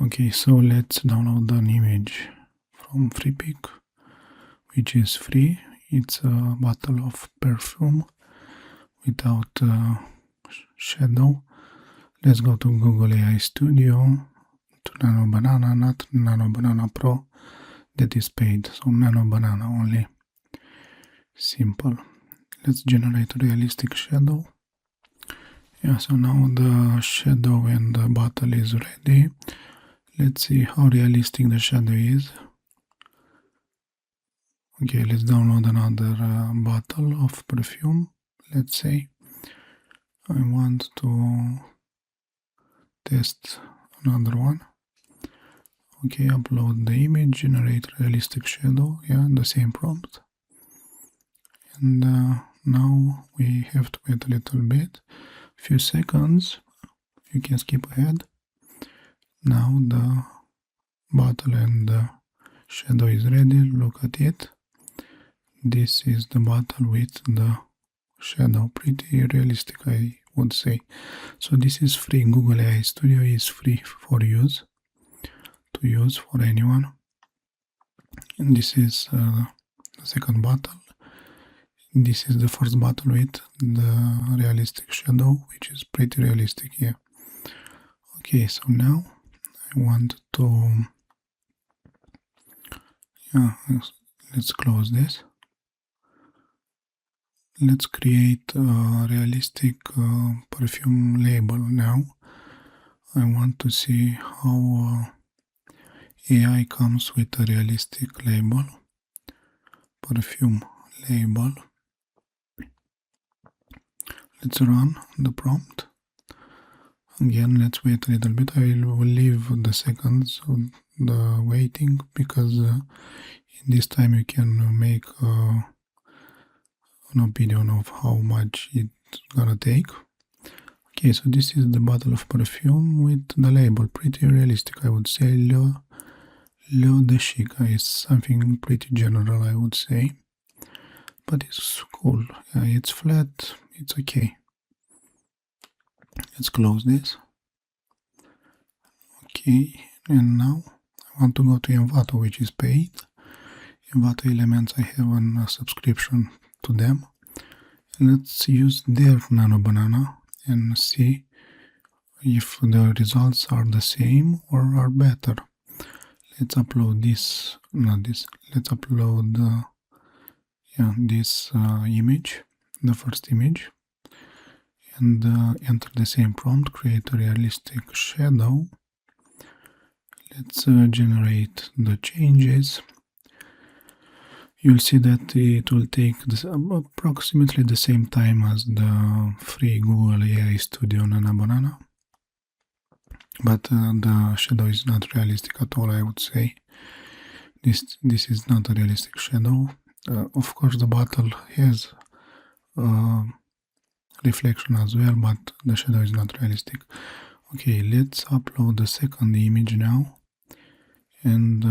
Okay, so let's download an image from Freepik, which is free. It's a bottle of perfume without shadow. Let's go to Google AI Studio, to Nano Banana, not Nano Banana Pro, that is paid, so Nano Banana only. Simple. Let's generate a realistic shadow. Yeah, so now the shadow and the bottle is ready. Let's see how realistic the shadow is. Okay, let's download another bottle of perfume. Let's say I want to test another one. Okay, upload the image, generate realistic shadow, yeah, the same prompt. And now we have to wait a little bit, few seconds. You can skip ahead. Now the bottle and the shadow is ready. Look at it. This is the bottle with the shadow. Pretty realistic, I would say. So this is free. Google AI Studio is free for use, to use for anyone. And this is the second bottle. This is the first bottle with the realistic shadow, which is pretty realistic here. Okay, so now I want to, let's close this. Let's create a realistic perfume label now. I want to see how AI comes with a realistic label, perfume label. Let's run the prompt. Again, let's wait a little bit. I will leave the seconds of the waiting because in this time you can make an opinion of how much it's gonna take. Okay, so this is the bottle of perfume with the label. Pretty realistic, I would say. L'eau de chic is something pretty general, I would say. But it's cool. Yeah, it's flat. It's okay. Let's close this. Okay, and now I want to go to Envato, which is paid. Envato Elements, I have a subscription to them. Let's use their Nano Banana and see if the results are the same or are better. Let's upload this, not this, let's upload this image, the first image, and enter the same prompt, create a realistic shadow. Let's generate the changes. You'll see that it will take approximately the same time as the free Google AI Studio Nano Banana. But the shadow is not realistic at all, I would say. This is not a realistic shadow. Of course, the bottle has reflection as well, but the shadow is not realistic. Okay, let's upload the second image now, and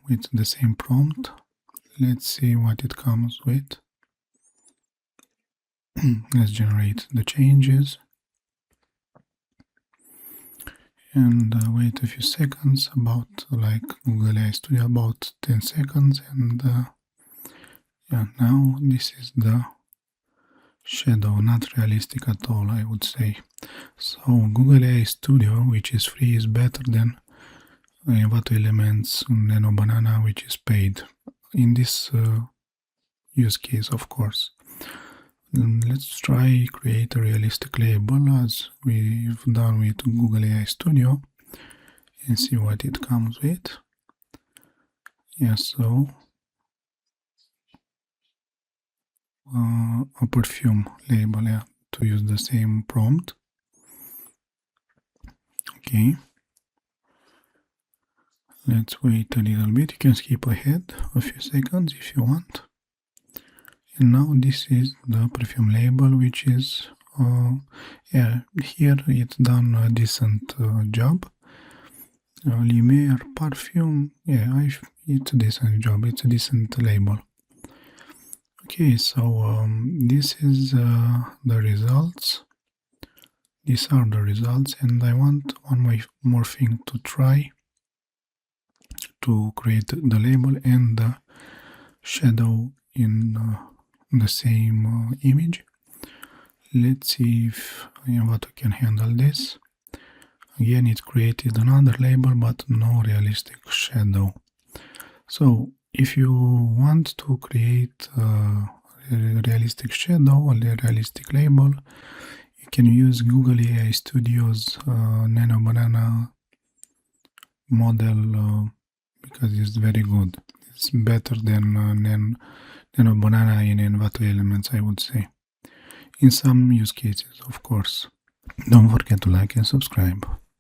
with the same prompt. Let's see what it comes with. Let's generate the changes. And wait a few seconds, about like Google AI Studio, about 10 seconds. And now this is the shadow, not realistic at all, I would say. So Google AI Studio, which is free, is better than Envato Elements Nano Banana, which is paid. In this use case, of course. Let's try create a realistic label as we've done with Google AI Studio and see what it comes with. Yeah, so a perfume label, yeah, to use the same prompt. Okay. Let's wait a little bit. You can skip ahead a few seconds if you want. And now this is the perfume label, which is, here it's done a decent job. Lumiere perfume, yeah, it's a decent job, it's a decent label. Okay, so this is the results. These are the results, and I want one more thing to try. to create the label and the shadow in the same image. Let's see if Envato can handle this. Again, it created another label but no realistic shadow. So if you want to create a realistic shadow or a realistic label, you can use Google AI Studio's Nano Banana model because it's very good. It's better than Nano Banana in Envato Elements, I would say. In some use cases, of course. Don't forget to like and subscribe.